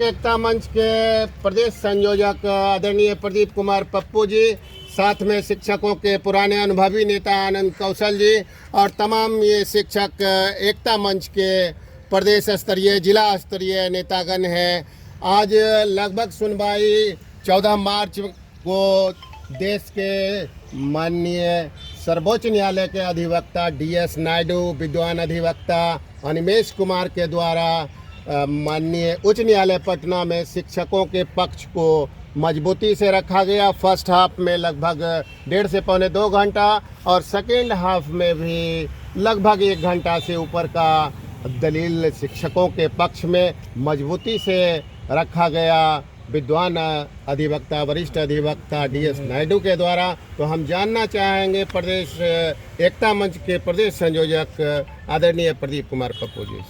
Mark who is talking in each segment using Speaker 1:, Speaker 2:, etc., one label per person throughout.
Speaker 1: एकता मंच के प्रदेश संयोजक आदरणीय प्रदीप कुमार पप्पू जी, साथ में शिक्षकों के पुराने अनुभवी नेता आनंद कौशल जी और तमाम ये शिक्षक एकता मंच के प्रदेश स्तरीय जिला स्तरीय नेतागण हैं। आज लगभग सुनवाई 14 मार्च को देश के माननीय सर्वोच्च न्यायालय के अधिवक्ता DS नायडू, विद्वान अधिवक्ता अनिमेश कुमार के द्वारा माननीय उच्च न्यायालय पटना में शिक्षकों के पक्ष को मजबूती से रखा गया। फर्स्ट हाफ में लगभग 1.5 से पौने 2 घंटा और सेकेंड हाफ में भी लगभग 1 घंटा से ऊपर का दलील शिक्षकों के पक्ष में मजबूती से रखा गया विद्वान अधिवक्ता वरिष्ठ अधिवक्ता DS नायडू के द्वारा। तो हम जानना चाहेंगे प्रदेश एकता मंच के प्रदेश संयोजक आदरणीय प्रदीप कुमार पप्पू जी।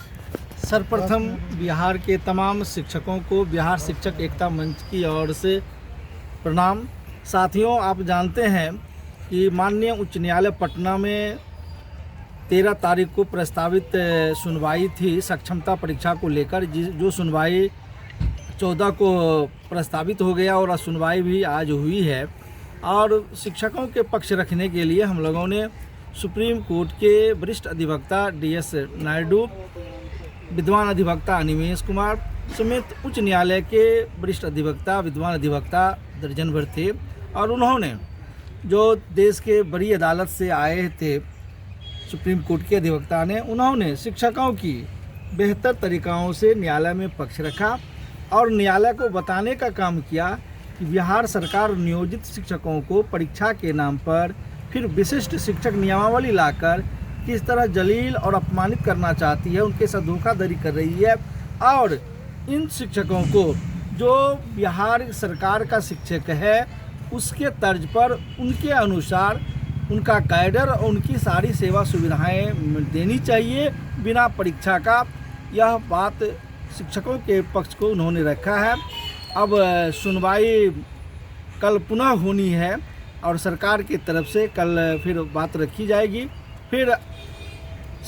Speaker 2: सर्वप्रथम बिहार के तमाम शिक्षकों को बिहार शिक्षक एकता मंच की ओर से प्रणाम। साथियों, आप जानते हैं कि माननीय उच्च न्यायालय पटना में 13 तारीख को प्रस्तावित सुनवाई थी सक्षमता परीक्षा को लेकर, जो सुनवाई 14 को प्रस्तावित हो गया और सुनवाई भी आज हुई है। और शिक्षकों के पक्ष रखने के लिए हम लोगों ने सुप्रीम कोर्ट के वरिष्ठ अधिवक्ता DS नायडू, विद्वान अधिवक्ता अनिमेश कुमार समेत उच्च न्यायालय के वरिष्ठ अधिवक्ता विद्वान अधिवक्ता दर्जन भर थे। और उन्होंने जो देश के बड़ी अदालत से आए थे सुप्रीम कोर्ट के अधिवक्ता ने, उन्होंने शिक्षकों की बेहतर तरीक़ों से न्यायालय में पक्ष रखा और न्यायालय को बताने का काम किया कि बिहार सरकार नियोजित शिक्षकों को परीक्षा के नाम पर फिर विशिष्ट शिक्षक नियमावली लाकर किस तरह जलील और अपमानित करना चाहती है, उनके साथ धोखाधड़ी कर रही है। और इन शिक्षकों को जो बिहार सरकार का शिक्षक है उसके तर्ज पर उनके अनुसार उनका कैडर और उनकी सारी सेवा सुविधाएं देनी चाहिए बिना परीक्षा का। यह बात शिक्षकों के पक्ष को उन्होंने रखा है। अब सुनवाई कल पुनः होनी है और सरकार की तरफ से कल फिर बात रखी जाएगी। फिर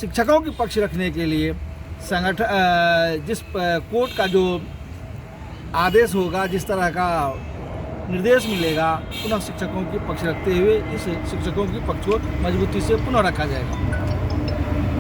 Speaker 2: शिक्षकों के पक्ष रखने के लिए जिस कोर्ट का जो आदेश होगा, जिस तरह का निर्देश मिलेगा, पुनः शिक्षकों के पक्ष रखते हुए इस शिक्षकों के पक्ष को मजबूती से पुनः रखा जाएगा।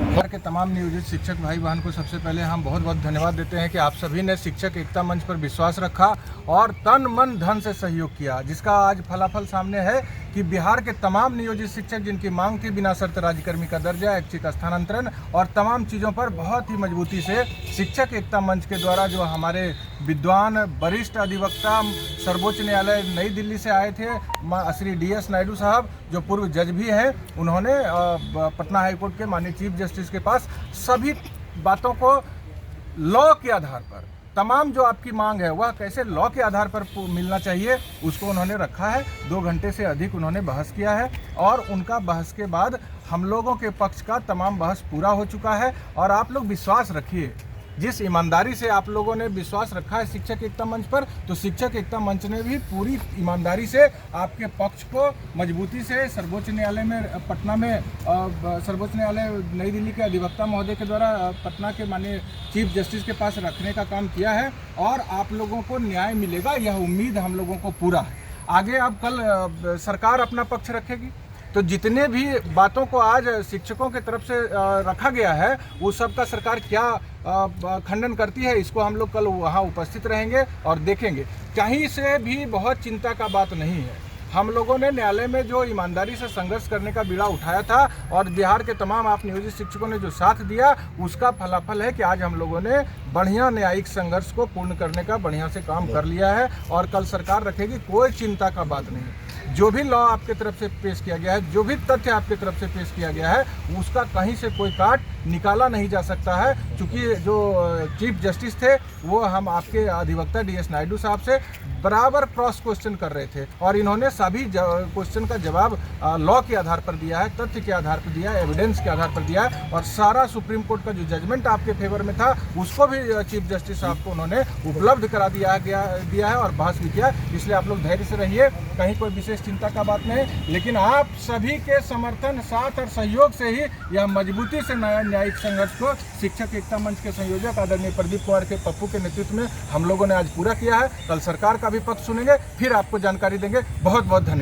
Speaker 3: बिहार के तमाम नियोजित शिक्षक भाई बहन को सबसे पहले हम बहुत बहुत धन्यवाद देते हैं कि आप सभी ने शिक्षक एकता मंच पर विश्वास रखा और तन मन धन से सहयोग किया, जिसका आज फलाफल सामने है कि बिहार के तमाम नियोजित शिक्षक जिनकी मांग थी बिना शर्त राज्यकर्मी का दर्जा, ऐच्छिक स्थानांतरण और तमाम चीज़ों पर बहुत ही मजबूती से शिक्षक एकता मंच के द्वारा जो हमारे विद्वान वरिष्ठ अधिवक्ता सर्वोच्च न्यायालय नई दिल्ली से आए थे श्री DS नायडू साहब, जो पूर्व जज भी हैं, उन्होंने पटना हाईकोर्ट के माननीय चीफ जस्टिस के पास सभी बातों को लॉ के आधार पर, तमाम जो आपकी मांग है वह कैसे लॉ के आधार पर मिलना चाहिए, उसको उन्होंने रखा है। 2 घंटे से अधिक उन्होंने बहस किया है और उनका बहस के बाद हम लोगों के पक्ष का तमाम बहस पूरा हो चुका है। और आप लोग विश्वास रखिए, जिस ईमानदारी से आप लोगों ने विश्वास रखा है शिक्षक एकता मंच पर, तो शिक्षक एकता मंच ने भी पूरी ईमानदारी से आपके पक्ष को मजबूती से सर्वोच्च न्यायालय में पटना में सर्वोच्च न्यायालय नई दिल्ली के अधिवक्ता महोदय के द्वारा पटना के माननीय चीफ जस्टिस के पास रखने का काम किया है और आप लोगों को न्याय मिलेगा, यह उम्मीद हम लोगों को पूरा है। आगे अब कल सरकार अपना पक्ष रखेगी, तो जितने भी बातों को आज शिक्षकों के तरफ से रखा गया है वो सब का सरकार क्या खंडन करती है, इसको हम लोग कल वहाँ उपस्थित रहेंगे और देखेंगे। कहीं से भी बहुत चिंता का बात नहीं है। हम लोगों ने न्यायालय में जो ईमानदारी से संघर्ष करने का बीड़ा उठाया था और बिहार के तमाम आप नियोजित शिक्षकों ने जो साथ दिया, उसका फलाफल है कि आज हम लोगों ने बढ़िया न्यायिक संघर्ष को पूर्ण करने का बढ़िया से काम कर लिया है और कल सरकार रखेगी, कोई चिंता का बात नहीं। जो भी लॉ आपके तरफ से पेश किया गया है, जो भी तथ्य आपके तरफ से पेश किया गया है, उसका कहीं से कोई काट निकाला नहीं जा सकता है। क्योंकि जो चीफ जस्टिस थे वो हम आपके अधिवक्ता DS नायडू साहब से बराबर क्रॉस क्वेश्चन कर रहे थे और इन्होंने सभी क्वेश्चन का जवाब लॉ के आधार पर दिया है, तथ्य के आधार पर दिया है, एविडेंस के आधार पर दिया है और सारा सुप्रीम कोर्ट का जो जजमेंट आपके फेवर में था उसको भी चीफ जस्टिस साहब को उन्होंने उपलब्ध करा दिया है और बहस भी किया। इसलिए आप लोग धैर्य से रहिए, कहीं कोई विशेष चिंता का बात नहीं, लेकिन आप सभी के समर्थन, साथ और सहयोग से ही यह मजबूती से नया न्यायिक संघर्ष को शिक्षक एकता मंच के संयोजक आदरणीय प्रदीप कुमार के पप्पू के नेतृत्व में हम लोगों ने आज पूरा किया है। कल सरकार का भी पक्ष सुनेंगे, फिर आपको जानकारी देंगे। बहुत बहुत धन्यवाद।